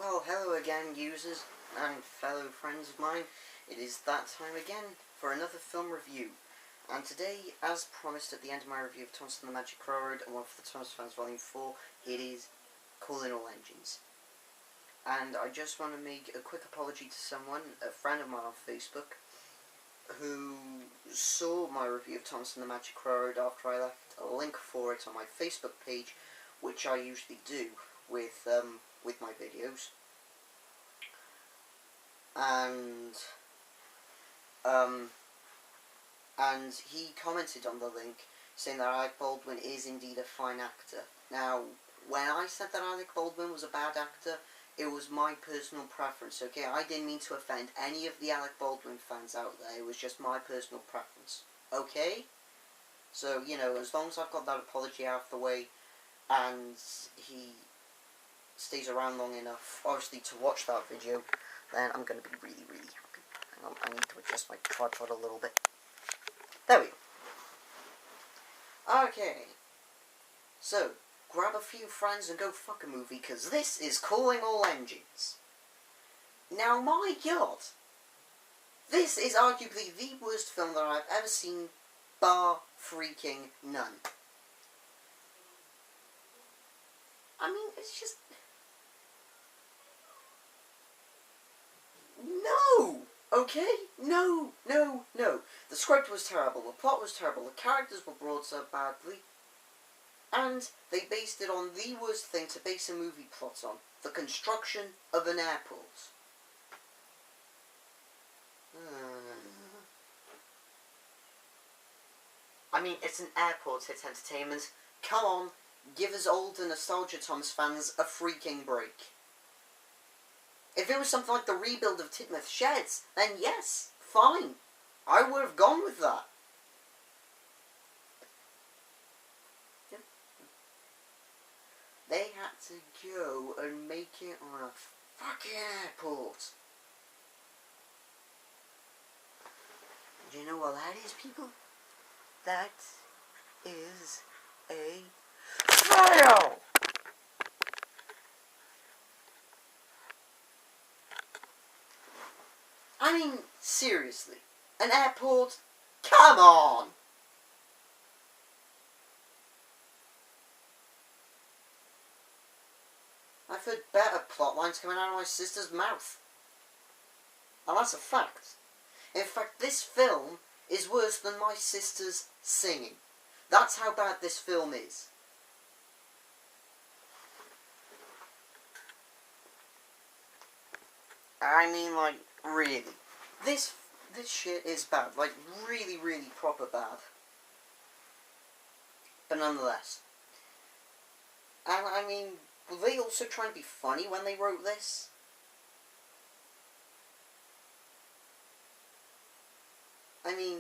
Well, hello again, users and fellow friends of mine. It is that time again for another film review. And today, as promised at the end of my review of Thomas and the Magic Railroad and One for the Thomas Fans Volume 4, it is Calling All Engines. And I just want to make a quick apology to someone, a friend of mine on Facebook, who saw my review of Thomas and the Magic Railroad after I left a link for it on my Facebook page, which I usually do with my videos. And he commented on the link saying that Alec Baldwin is indeed a fine actor. Now, when I said that Alec Baldwin was a bad actor, it was my personal preference, okay? I didn't mean to offend any of the Alec Baldwin fans out there. It was just my personal preference, okay? So, you know, as long as I've got that apology out of the way, and he stays around long enough, obviously, to watch that video, then I'm going to be really, really happy. Hang on, I need to adjust my tripod a little bit. There we go. Okay. So, grab a few friends and go fuck a movie, because this is Calling All Engines. Now, my god, this is arguably the worst film that I've ever seen, bar freaking none. I mean, it's just... No! Okay? No. The script was terrible, the plot was terrible, the characters were brought so badly, and they based it on the worst thing to base a movie plot on, the construction of an airport. I mean, it's an airport, it's entertainment. Come on, give us old and nostalgia Thomas fans a freaking break. If it was something like the rebuild of Tidmouth Sheds, then yes, fine. I would have gone with that. Yep. They had to go and make it on a fucking airport. Do you know what that is, people? That is a fail! I mean, seriously, an airport? Come on! I've heard better plot lines coming out of my sister's mouth. And that's a fact. In fact, this film is worse than my sister's singing. That's how bad this film is. I mean, like, really. This shit is bad. Like, really, really proper bad. But nonetheless. And, I mean, were they also trying to be funny when they wrote this? I mean,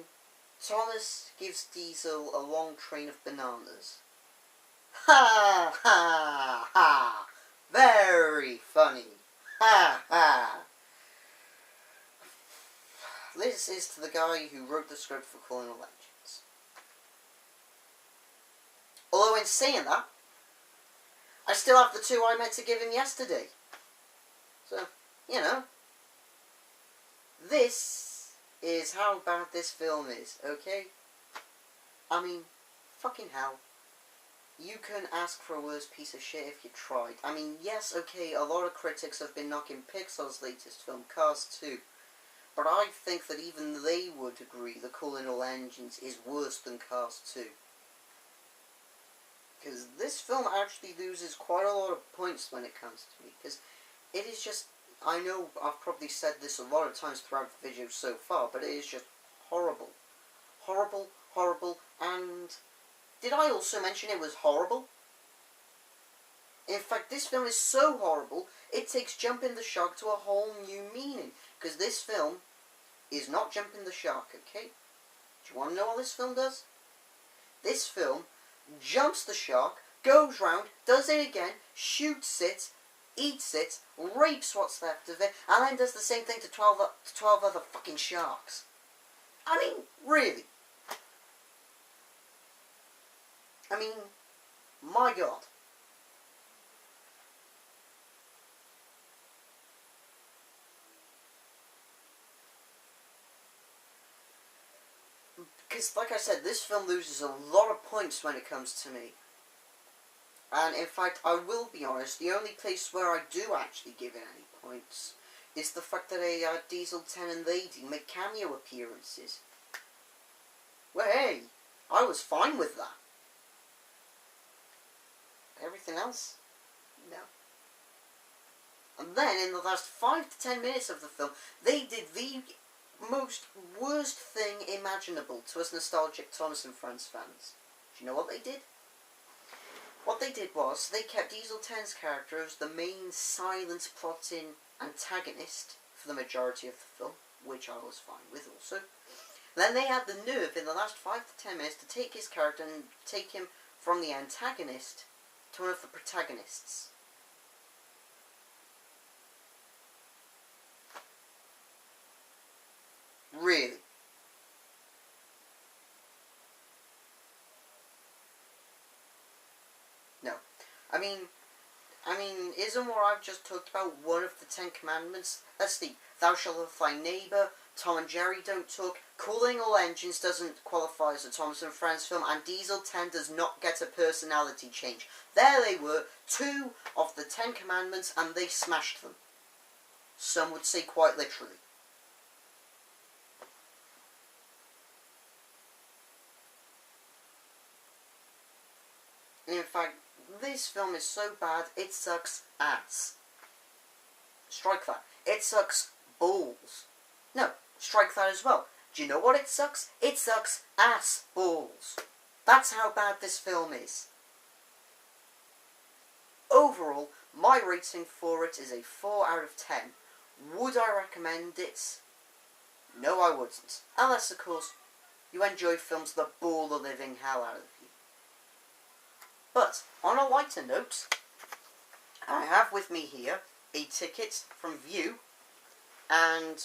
Thomas gives Diesel a long train of bananas. Ha ha ha! Very funny. Ha ha! This is to the guy who wrote the script for Calling All Engines. Although in saying that, I still have the 2 I meant to give him yesterday. So, you know. This is how bad this film is, okay? I mean, fucking hell. You can ask for a worse piece of shit if you tried. I mean, yes, okay, a lot of critics have been knocking Pixar's latest film, Cars 2. But I think that even they would agree that Calling All Engines is worse than Cars 2. Because this film actually loses quite a lot of points when it comes to me. Because it is just... I know I've probably said this a lot of times throughout the video so far, but it is just horrible. Horrible, horrible, and... Did I also mention it was horrible? In fact, this film is so horrible, it takes Jumping the Shark to a whole new meaning. Because this film is not Jumping the Shark, okay? Do you want to know what this film does? This film jumps the shark, goes round, does it again, shoots it, eats it, rapes what's left of it, and then does the same thing to 12 other fucking sharks. I mean, really. I mean, my god. Because, like I said, this film loses a lot of points when it comes to me. And, in fact, I will be honest, the only place where I do actually give it any points is the fact that Diesel 10 and Lady make cameo appearances. Well, hey, I was fine with that. Everything else? No. And then, in the last 5 to 10 minutes of the film, they did the most worst thing imaginable to us nostalgic Thomas and Friends fans. Do you know what they did? What they did was, they kept Diesel 10's character as the main silent plotting antagonist for the majority of the film, which I was fine with also. Then they had the nerve in the last 5 to 10 minutes to take his character and take him from the antagonist to one of the protagonists. Really? No. I mean, isn't what I've just talked about one of the 10 Commandments? Let's see. Thou shalt love thy neighbour, Tom and Jerry don't talk, Cooling All Engines doesn't qualify as a Thomas and Friends film, and Diesel 10 does not get a personality change. There they were, 2 of the 10 Commandments, and they smashed them. Some would say quite literally. In fact, this film is so bad, it sucks ass. Strike that. It sucks balls. No, strike that as well. Do you know what it sucks? It sucks ass balls. That's how bad this film is. Overall, my rating for it is a 4 out of 10. Would I recommend it? No, I wouldn't. Unless, of course, you enjoy films that bore the living hell out of you. But, on a lighter note, I have with me here a ticket from View, and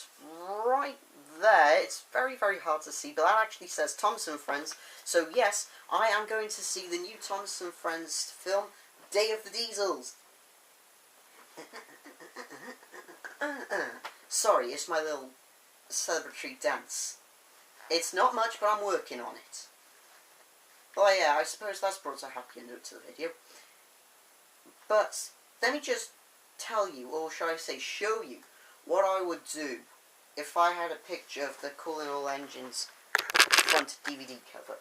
right there, it's very, very hard to see, but that actually says Thomas and Friends, so yes, I am going to see the new Thomas and Friends film, Day of the Diesels. Sorry, it's my little celebratory dance. It's not much, but I'm working on it. Well, yeah, I suppose that's brought a happier note to the video. But, let me just tell you, or shall I say show you, what I would do if I had a picture of the Cooling All Engines front DVD cover.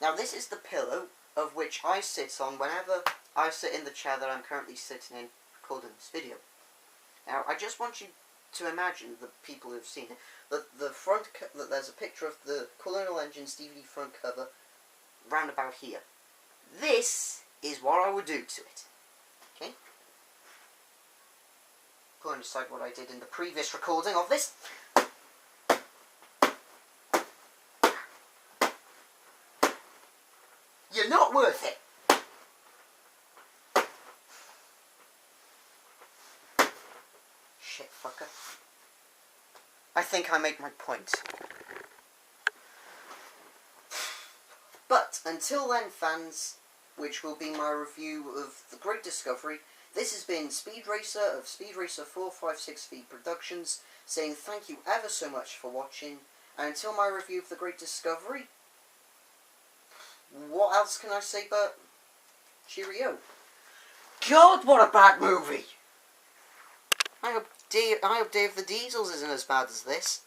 Now, this is the pillow of which I sit on whenever I sit in the chair that I'm currently sitting in recording this video. Now, I just want you to imagine, the people who've seen it, that that there's a picture of the Cooling All Engines DVD front cover round about here. This is what I would do to it. Okay? Putting aside what I did in the previous recording of this. You're not worth it. Shit fucker. I think I made my point. But, until then, fans, which will be my review of The Great Discovery, this has been Speed Racer of Speed Racer 456V Productions, saying thank you ever so much for watching, and until my review of The Great Discovery, what else can I say but cheerio? God, what a bad movie! I hope Day of the Diesels isn't as bad as this.